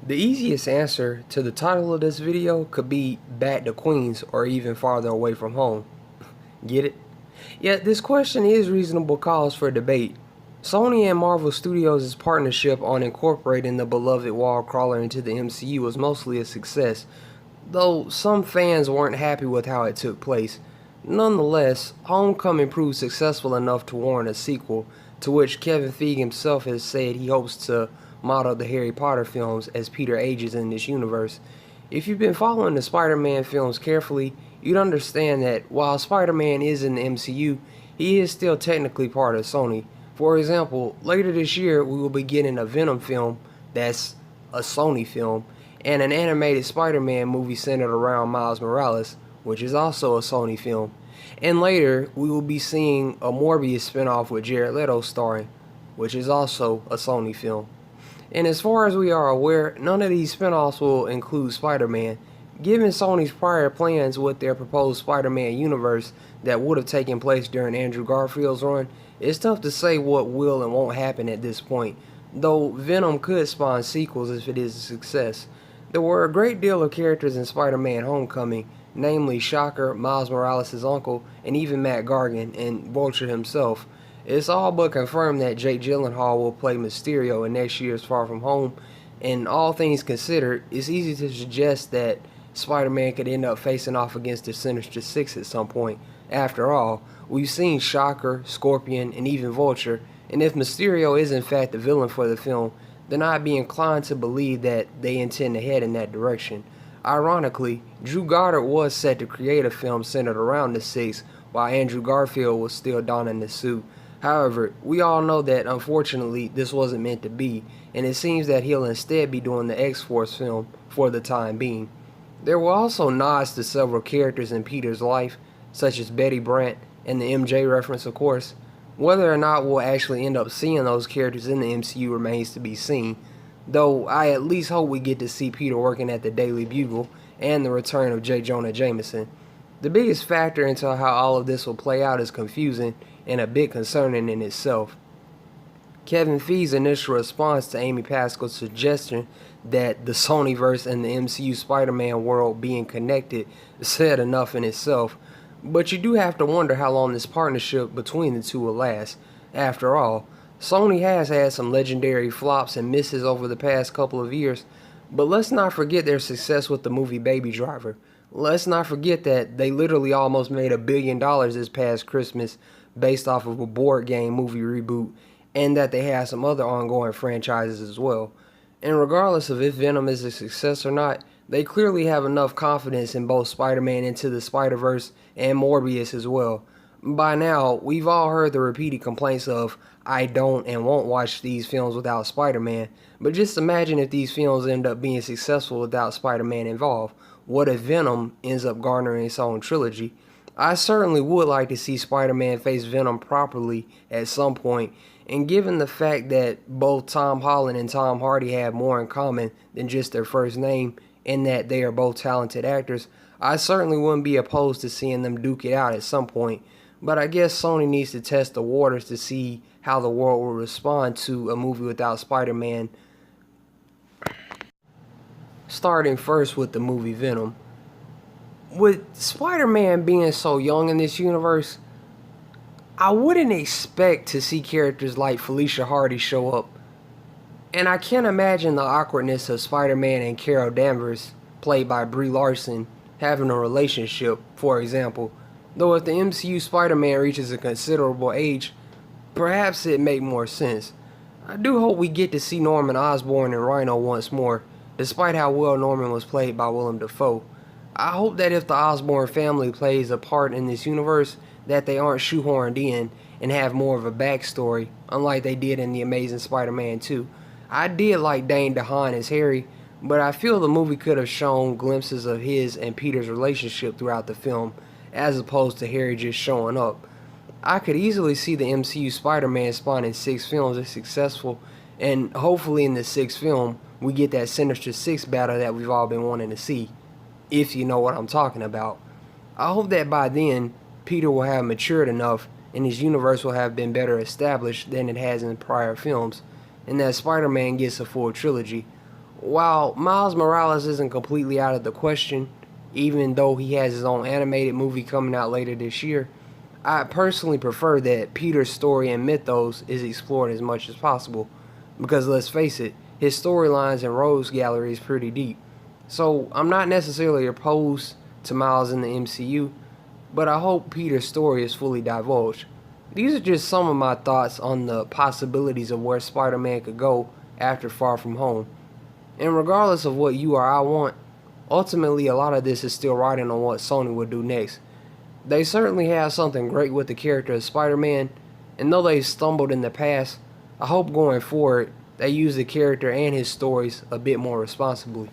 The easiest answer to the title of this video could be back to Queens or even farther away from home. Get it? Yet this question is reasonable cause for debate. Sony and Marvel Studios' partnership on incorporating the beloved wall crawler into the MCU was mostly a success, though some fans weren't happy with how it took place. Nonetheless, Homecoming proved successful enough to warrant a sequel, to which Kevin Feige himself has said he hopes to model the Harry Potter films as Peter ages in this universe. If you've been following the Spider-Man films carefully, you'd understand that while Spider-Man is in the MCU, he is still technically part of Sony. For example, later this year we will be getting a Venom film that's a Sony film, and an animated Spider-Man movie centered around Miles Morales, which is also a Sony film. And later, we will be seeing a Morbius spinoff with Jared Leto starring, which is also a Sony film. And as far as we are aware, none of these spinoffs will include Spider-Man. Given Sony's prior plans with their proposed Spider-Man universe that would have taken place during Andrew Garfield's run, it's tough to say what will and won't happen at this point, though Venom could spawn sequels if it is a success. There were a great deal of characters in Spider-Man Homecoming, namely Shocker, Miles Morales' uncle, and even Matt Gargan and Vulture himself. It's all but confirmed that Jake Gyllenhaal will play Mysterio in next year's Far From Home, and all things considered, it's easy to suggest that Spider-Man could end up facing off against the Sinister Six at some point. After all, we've seen Shocker, Scorpion, and even Vulture, and if Mysterio is in fact the villain for the film, then I'd be inclined to believe that they intend to head in that direction. Ironically, Drew Goddard was set to create a film centered around the Six, while Andrew Garfield was still donning the suit. However, we all know that unfortunately this wasn't meant to be, and it seems that he'll instead be doing the X-Force film for the time being. There were also nods to several characters in Peter's life, such as Betty Brant and the MJ reference of course. Whether or not we'll actually end up seeing those characters in the MCU remains to be seen, though I at least hope we get to see Peter working at the Daily Bugle and the return of J. Jonah Jameson. The biggest factor into how all of this will play out is confusing and a bit concerning in itself. Kevin Feige's initial response to Amy Pascal's suggestion that the Sonyverse and the MCU Spider-Man world being connected said enough in itself, but you do have to wonder how long this partnership between the two will last. After all, Sony has had some legendary flops and misses over the past couple of years, but let's not forget their success with the movie Baby Driver. Let's not forget that they literally almost made $1 billion this past Christmas based off of a board game movie reboot, and that they have some other ongoing franchises as well. And regardless of if Venom is a success or not, they clearly have enough confidence in both Spider-Man Into the Spider-Verse and Morbius as well. By now, we've all heard the repeated complaints of, I don't and won't watch these films without Spider-Man, but just imagine if these films end up being successful without Spider-Man involved. What if Venom ends up garnering its own trilogy? I certainly would like to see Spider-Man face Venom properly at some point, and given the fact that both Tom Holland and Tom Hardy have more in common than just their first name, in that they are both talented actors, I certainly wouldn't be opposed to seeing them duke it out at some point. But I guess Sony needs to test the waters to see how the world will respond to a movie without Spider-Man. Starting first with the movie Venom. With Spider-Man being so young in this universe, I wouldn't expect to see characters like Felicia Hardy show up. And I can't imagine the awkwardness of Spider-Man and Carol Danvers, played by Brie Larson, having a relationship, for example. Though if the MCU Spider-Man reaches a considerable age, perhaps it'd make more sense. I do hope we get to see Norman Osborn and Rhino once more, despite how well Norman was played by Willem Dafoe. I hope that if the Osborn family plays a part in this universe, that they aren't shoehorned in and have more of a backstory, unlike they did in The Amazing Spider-Man 2. I did like Dane DeHaan as Harry, but I feel the movie could have shown glimpses of his and Peter's relationship throughout the film, as opposed to Harry just showing up. I could easily see the MCU Spider-Man spawning 6 films if successful, and hopefully in the 6th film, we get that Sinister Six battle that we've all been wanting to see, if you know what I'm talking about. I hope that by then, Peter will have matured enough and his universe will have been better established than it has in prior films, and that Spider-Man gets a full trilogy. While Miles Morales isn't completely out of the question, even though he has his own animated movie coming out later this year, I personally prefer that Peter's story and mythos is explored as much as possible, because let's face it, his storylines and rogues gallery is pretty deep. So I'm not necessarily opposed to Miles in the MCU, but I hope Peter's story is fully divulged. These are just some of my thoughts on the possibilities of where Spider-Man could go after Far From Home. And regardless of what you or I want, ultimately a lot of this is still riding on what Sony will do next. They certainly have something great with the character of Spider-Man, and though they've stumbled in the past, I hope going forward they use the character and his stories a bit more responsibly.